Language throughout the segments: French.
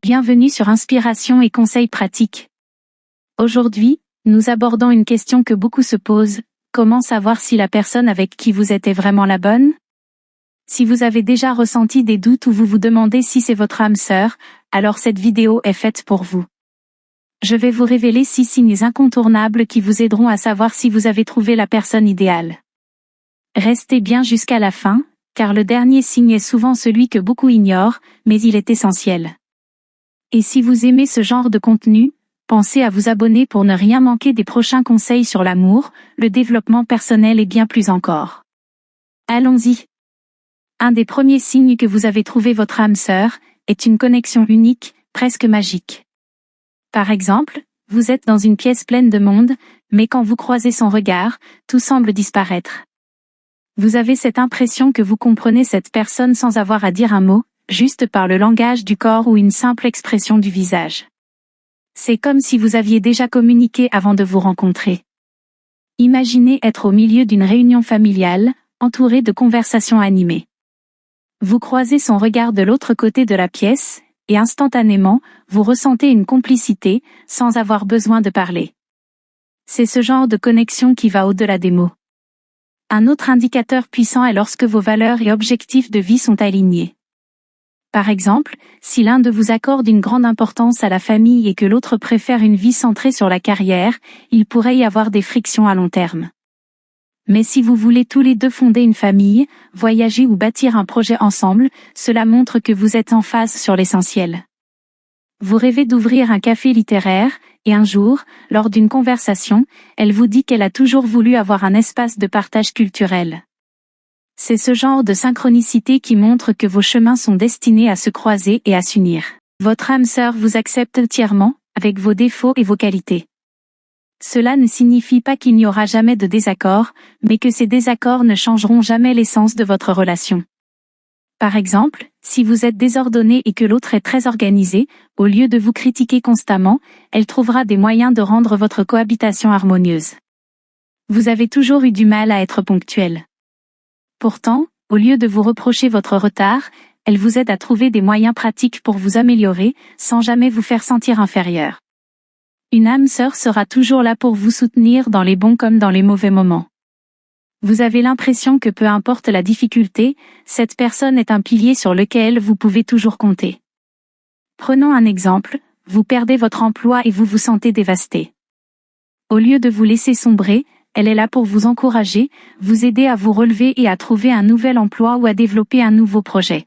Bienvenue sur Inspiration et conseils pratiques. Aujourd'hui, nous abordons une question que beaucoup se posent. Comment savoir si la personne avec qui vous êtes est vraiment la bonne? Si vous avez déjà ressenti des doutes ou vous vous demandez si c'est votre âme sœur, alors cette vidéo est faite pour vous. Je vais vous révéler 6 signes incontournables qui vous aideront à savoir si vous avez trouvé la personne idéale. Restez bien jusqu'à la fin, car le dernier signe est souvent celui que beaucoup ignorent, mais il est essentiel. Et si vous aimez ce genre de contenu, pensez à vous abonner pour ne rien manquer des prochains conseils sur l'amour, le développement personnel et bien plus encore. Allons-y. Un des premiers signes que vous avez trouvé votre âme sœur est une connexion unique, presque magique. Par exemple, vous êtes dans une pièce pleine de monde, mais quand vous croisez son regard, tout semble disparaître. Vous avez cette impression que vous comprenez cette personne sans avoir à dire un mot, juste par le langage du corps ou une simple expression du visage. C'est comme si vous aviez déjà communiqué avant de vous rencontrer. Imaginez être au milieu d'une réunion familiale, entouré de conversations animées. Vous croisez son regard de l'autre côté de la pièce, et instantanément, vous ressentez une complicité, sans avoir besoin de parler. C'est ce genre de connexion qui va au-delà des mots. Un autre indicateur puissant est lorsque vos valeurs et objectifs de vie sont alignés. Par exemple, si l'un de vous accorde une grande importance à la famille et que l'autre préfère une vie centrée sur la carrière, il pourrait y avoir des frictions à long terme. Mais si vous voulez tous les deux fonder une famille, voyager ou bâtir un projet ensemble, cela montre que vous êtes en phase sur l'essentiel. Vous rêvez d'ouvrir un café littéraire, et un jour, lors d'une conversation, elle vous dit qu'elle a toujours voulu avoir un espace de partage culturel. C'est ce genre de synchronicité qui montre que vos chemins sont destinés à se croiser et à s'unir. Votre âme sœur vous accepte entièrement, avec vos défauts et vos qualités. Cela ne signifie pas qu'il n'y aura jamais de désaccords, mais que ces désaccords ne changeront jamais l'essence de votre relation. Par exemple, si vous êtes désordonné et que l'autre est très organisé, au lieu de vous critiquer constamment, elle trouvera des moyens de rendre votre cohabitation harmonieuse. Vous avez toujours eu du mal à être ponctuel. Pourtant, au lieu de vous reprocher votre retard, elle vous aide à trouver des moyens pratiques pour vous améliorer, sans jamais vous faire sentir inférieur. Une âme sœur sera toujours là pour vous soutenir dans les bons comme dans les mauvais moments. Vous avez l'impression que peu importe la difficulté, cette personne est un pilier sur lequel vous pouvez toujours compter. Prenons un exemple, vous perdez votre emploi et vous vous sentez dévasté. Au lieu de vous laisser sombrer, elle est là pour vous encourager, vous aider à vous relever et à trouver un nouvel emploi ou à développer un nouveau projet.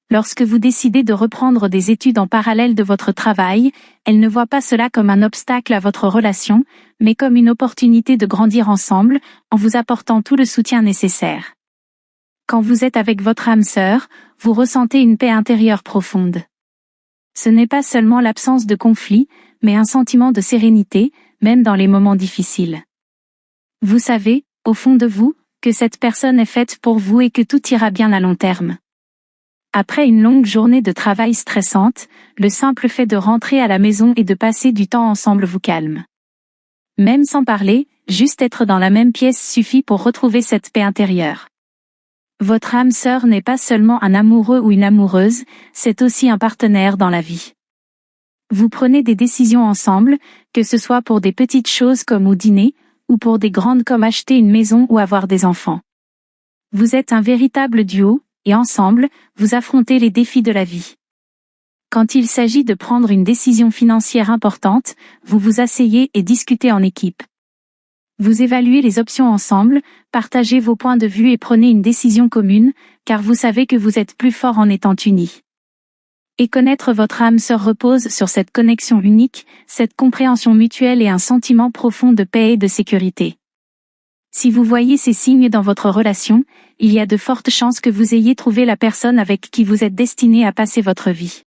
Lorsque vous décidez de reprendre des études en parallèle de votre travail, elle ne voit pas cela comme un obstacle à votre relation, mais comme une opportunité de grandir ensemble, en vous apportant tout le soutien nécessaire. Quand vous êtes avec votre âme sœur, vous ressentez une paix intérieure profonde. Ce n'est pas seulement l'absence de conflit, mais un sentiment de sérénité, même dans les moments difficiles. Vous savez, au fond de vous, que cette personne est faite pour vous et que tout ira bien à long terme. Après une longue journée de travail stressante, le simple fait de rentrer à la maison et de passer du temps ensemble vous calme. Même sans parler, juste être dans la même pièce suffit pour retrouver cette paix intérieure. Votre âme sœur n'est pas seulement un amoureux ou une amoureuse, c'est aussi un partenaire dans la vie. Vous prenez des décisions ensemble, que ce soit pour des petites choses comme au dîner, ou pour des grandes comme acheter une maison ou avoir des enfants. Vous êtes un véritable duo, et ensemble, vous affrontez les défis de la vie. Quand il s'agit de prendre une décision financière importante, vous vous asseyez et discutez en équipe. Vous évaluez les options ensemble, partagez vos points de vue et prenez une décision commune, car vous savez que vous êtes plus fort en étant unis. Et connaître votre âme sœur repose sur cette connexion unique, cette compréhension mutuelle et un sentiment profond de paix et de sécurité. Si vous voyez ces signes dans votre relation, il y a de fortes chances que vous ayez trouvé la personne avec qui vous êtes destiné à passer votre vie.